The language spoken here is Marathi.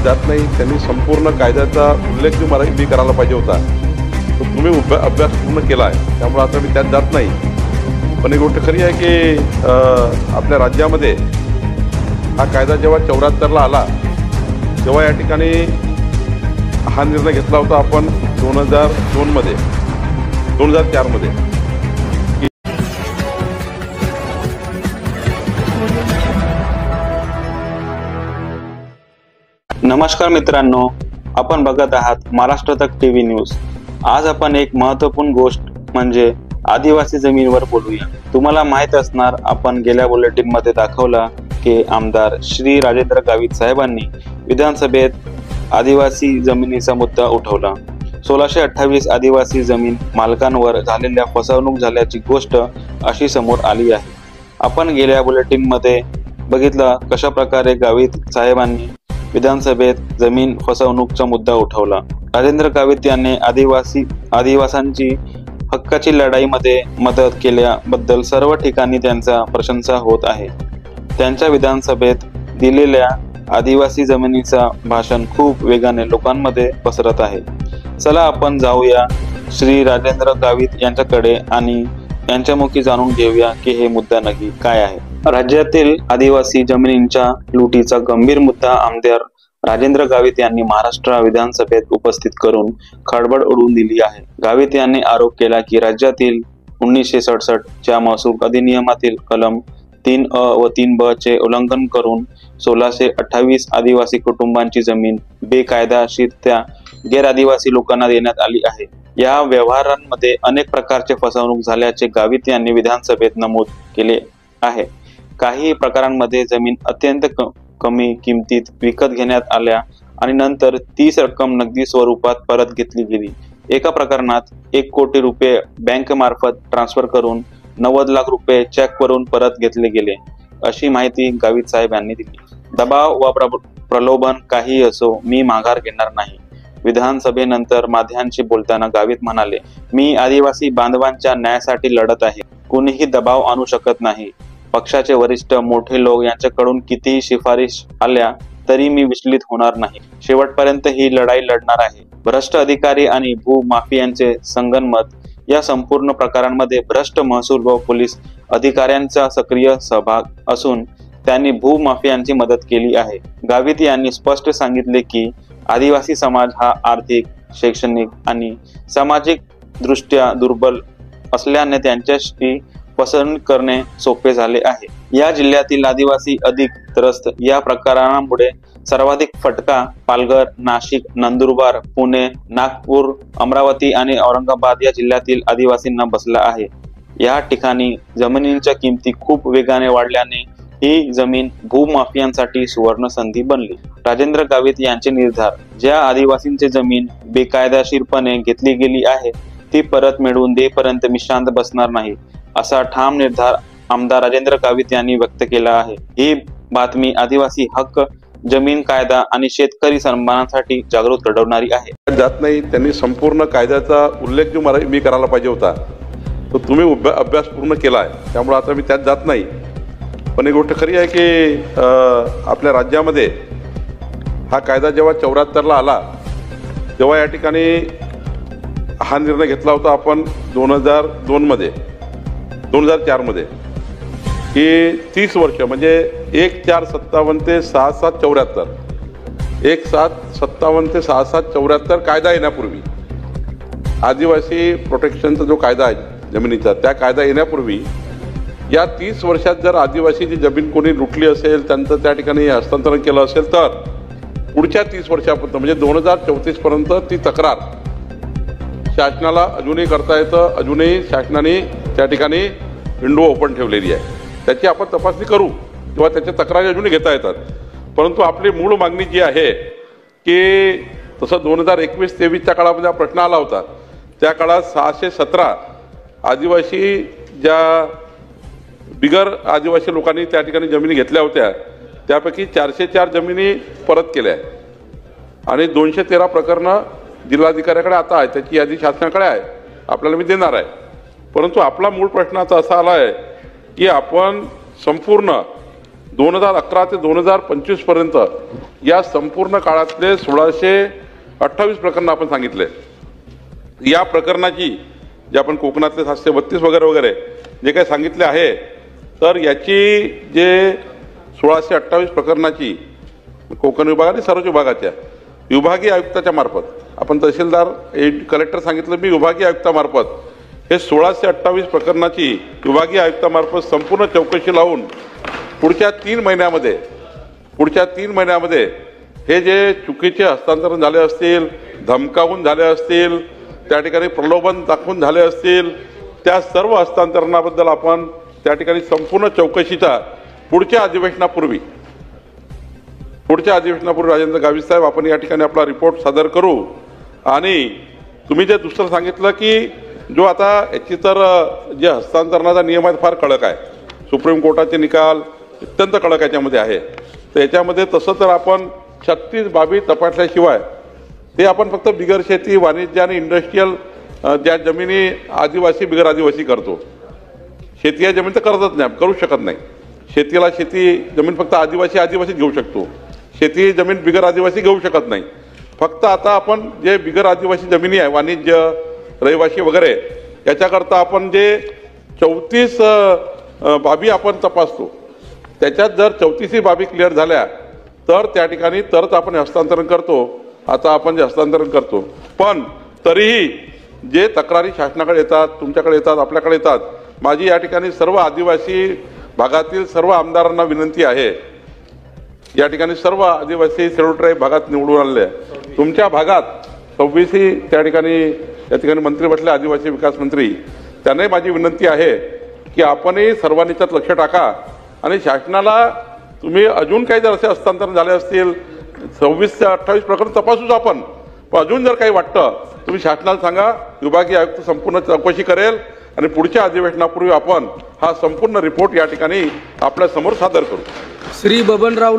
जात नाही त्यांनी संपूर्ण कायद्याचा उल्लेख जो मला मी करायला पाहिजे होता तो तुम्ही अभ्यास पूर्ण केला आहे, त्यामुळे आता मी त्यात जात नाही। पण एक गोष्ट खरी आहे की आपल्या राज्यामध्ये हा कायदा जेव्हा 74ला आला तेव्हा या ठिकाणी हा निर्णय घेतला होता आपण 2002 मध्ये 2004 मध्ये। नमस्कार मित्रांनो, आपण बघत आहात महाराष्ट्र तक टीव्ही न्यूज। आज आपण एक महत्त्वपूर्ण गोष्ट म्हणजे आदिवासी जमिनीवर बोलूया। तुम्हाला माहित असणार, आपण गेल्या बुलेटिन मध्ये दाखवला की आमदार श्री राजेंद्र गावित साहेबांनी विधानसभेत आदिवासी जमिनीचा मुद्दा उठवला। 1628 आदिवासी जमीन मालकांवर झालेल्या फसवणूक झाल्याची गोष्ट अशी समोर आली आहे। आपण गेल्या बुलेटिन मध्ये बघितलं कशा प्रकारे गावित साहेबांनी विधानसभेत जमीन फसवणूकचा मुद्दा उठवला। राजेंद्र गावित यांनी आदिवासींची हक्काची लढाईमध्ये मदत केल्याबद्दल सर्व ठिकाणी त्यांचा प्रशंसा होत आहे। त्यांच्या विधानसभेत दिलेल्या आदिवासी जमिनीचा भाषण खूप वेगाने लोकांमध्ये पसरत आहे। चला आपण जाऊया श्री राजेंद्र गावित यांच्याकडे आणि यांच्यामुखी जाणून घेऊया की हे मुद्दा नक्की काय आहे। राज्यातील आदिवासी जमिनींच्या लुटीचा गंभीर मुद्दा आमदार राजेंद्र गावित यांनी महाराष्ट्र विधानसभेत उपस्थित करून खळबळ उडवून दिली आहे। गावित यांनी आरोप केला की राज्यातील 1967 च्या महसूल अधिनियमातील कलम 3A व 3B चे उल्लंघन करून 1628 आदिवासी कुटुंबांची जमीन बेकायदेशीररित्या गैर आदिवासी लोकांना देण्यात आली आहे। या व्यवहारांमध्ये अनेक प्रकारचे फसवणूक झाल्याचे गावित यांनी विधानसभेत नमूद केले आहे। काही प्रकारांमध्ये जमीन अत्यंत कमी किमतीत विकत घेण्यात आल्या आणि नंतर तीच रक्कम नगदी स्वरूपात परत घेतली गेली। एका प्रकरणात 1 कोटी रुपये बँक मार्फत ट्रान्सफर करून 90 लाख रुपये चेक वरून परत घेतले गेले, अशी माहिती गावित साहेब यांनी दिली। दबाव व प्रलोभन काही असो, मी माघार घेणार नाही। विधानसभेनंतर माध्यमांशी बोलताना गावित म्हणाले, मी आदिवासी बांधवांच्या न्यायासाठी लढत आहे, कोणीही दबाव आणू शकत नाही। पक्षाचे वरिष्ठ मोठे लोक यांच्याकडून कितीही शिफारिश आल्या तरी मी विचलित होणार नाही, शेवटपर्यंत ही लढाई लढणार आहे। भ्रष्ट अधिकारी आणि भूमाफियांचे संगनमत या संपूर्ण प्रकारांमध्ये भ्रष्ट महसूल व पोलीस अधिकाऱ्यांचा सक्रिय सहभाग असून त्यांनी भूमाफियांची मदत केली आहे। गावित यांनी स्पष्ट सांगितले की आदिवासी समाज हा आर्थिक, शैक्षणिक आणि सामाजिक दृष्ट्या दुर्बल असल्याने त्यांच्याशी फसवणूक करणे सोपे झाले आहे। या जिल्ह्यातील आदिवासी अधिक त्रस्त या प्रकारांमुळे सर्वाधिक फटका पालघर, नाशिक, नंदुरबार, पुणे, नागपूर, अमरावती आणि औरंगाबाद या जिल्ह्यातील आदिवासींना बसला आहे। या ठिकाणी जमिनींच्या किमती खूप वेगाने वाढल्याने ही जमीन भूमाफियांसाठी सुवर्ण संधी बनली। राजेंद्र गावित यांचे निर्धार, ज्या आदिवासींची जमीन बेकायदेशीरपणे घेतली गेली आहे ती परत मिळवून देईपर्यंत मी शांत बसणार नाही, असा ठाम निर्धार आमदार राजेंद्र गावित यांनी व्यक्त केला आहे। ही बातमी आदिवासी हक्क, जमीन कायदा आणि शेतकरी सन्मानासाठी जागृत घडवणारी आहे। जात नाही त्यांनी संपूर्ण कायद्याचा उल्लेख जो मला मी करायला पाहिजे होता तो तुम्ही अभ्यास पूर्ण केला आहे, त्यामुळे आता मी त्यात जात नाही। पण एक गोष्ट खरी आहे की आपल्या राज्यामध्ये हा कायदा जेव्हा 74ला आला तेव्हा या ठिकाणी हा निर्णय घेतला होता आपण 2002 मध्ये 2004 मध्ये की 30 वर्ष म्हणजे 1/4/57 ते 6/7/74 1/7/57 ते 6/7/74 कायदा येण्यापूर्वी आदिवासी प्रोटेक्शनचा जो कायदा आहे जमिनीचा, त्या कायदा येण्यापूर्वी या 30 वर्षात जर आदिवासीची जमीन कोणी लुटली असेल, त्यांचं त्या ठिकाणी हस्तांतरण केलं असेल तर पुढच्या 30 वर्षापर्यंत म्हणजे 2034 पर्यंत ती तक्रार शासनाला अजूनही करता येतं। अजूनही शासनाने त्या ठिकाणी विंडो ओपन ठेवलेली आहे, त्याची आपण तपासणी करू किंवा त्याच्या तक्रारी अजूनही घेता येतात। परंतु आपली मूळ मागणी जी आहे की तसं 2021-23च्या काळामध्ये हा प्रश्न आला होता, त्या काळात 617 आदिवासी ज्या बिगर आदिवासी लोकांनी त्या ठिकाणी जमिनी घेतल्या होत्या त्यापैकी 404 जमिनी परत केल्या आणि 213 प्रकरणं जिल्हाधिकाऱ्याकडे आता आहे, त्याची यादी शासनाकडे आहे, आपल्याला मी देणार आहे। परंतु आपला मूळ प्रश्न असा आला आहे की आपण संपूर्ण 2011 ते 2025 पर्यंत या संपूर्ण काळातले 1628 प्रकरण आपण सांगितले. या प्रकरणाची जे आपण कोकणातले 732 वगैरे वगैरे जे काही सांगितले आहे, तर याची जे 1628 प्रकरणाची कोकण विभाग आणि सर्वच विभागाच्या विभागीय आयुक्ताच्या मार्फत, आपण तहसीलदार कलेक्टर सांगितलं, मी विभागीय आयुक्तामार्फत हे 1628 प्रकरणाची विभागीय आयुक्तामार्फत संपूर्ण चौकशी लावून पुढच्या 3 महिन्यामध्ये हे जे चुकीचे हस्तांतरण झाले असतील, धमकावून झाले असतील, त्या ठिकाणी प्रलोभन दाखवून झाले असतील, त्या सर्व हस्तांतरणाबद्दल आपण त्या ठिकाणी संपूर्ण चौकशीचा पुढच्या अधिवेशनापूर्वी राजेंद्र गावित साहेब आपण या ठिकाणी आपला रिपोर्ट सादर करू. आणि तुम्ही जे दुसरं सांगितलं की जो आता याची तर जे हस्तांतरणाचा नियम आहे फार कडक आहे, सुप्रीम कोर्टाचे निकाल अत्यंत कडक याच्यामध्ये आहे. तर याच्यामध्ये तसं तर आपण 36 बाबी तपासल्याशिवाय ते आपण फक्त बिगर शेती, वाणिज्य आणि इंडस्ट्रीयल ज्या जमिनी आदिवासी बिगर आदिवासी करतो, शेती या जमीन तर करतच नाही, करू शकत नाही. शेतीला शेती जमीन फक्त आदिवासीच घेऊ शकतो, शेती जमीन बिगर आदिवासी घेऊ शकत नाही. फक्त आता आपण जे बिगर आदिवासी जमिनी आहे, वाणिज्य, रहिवासी वगैरे, याच्याकरता आपण जे 34 बाबी आपण तपासतो, त्याच्यात जर 34 बाबी क्लिअर झाल्या तर त्या ठिकाणी तरच आपण हस्तांतरण करतो. आता आपण जे हस्तांतरण करतो, पण तरीही जे तक्रारी शासनाकडे येतात, तुमच्याकडे येतात, आपल्याकडे येतात, माझी या ठिकाणी सर्व आदिवासी भागातील सर्व आमदारांना विनंती आहे, या ठिकाणी सर्व आदिवासी शेड्यूल ट्राईब भागात निवडून आलेले तुमच्या भागात 26 त्या ठिकाणी मंत्री बसले, आदिवासी विकास मंत्री, त्यांनाही माझी विनंती आहे की आपणही सर्वांनी त्यात लक्ष टाका आणि शासनाला तुम्ही अजून काही जर असे हस्तांतरण झाले असतील, 26 ते 28 प्रकरण तपासूच आपण, पण अजून जर काही वाटतं तुम्ही शासनाला सांगा, विभागीय आयुक्त संपूर्ण चौकशी करेल आणि पुढच्या अधिवेशनापूर्वी आपण हा संपूर्ण रिपोर्ट या ठिकाणी आपल्या समोर सादर करू. श्री बबनराव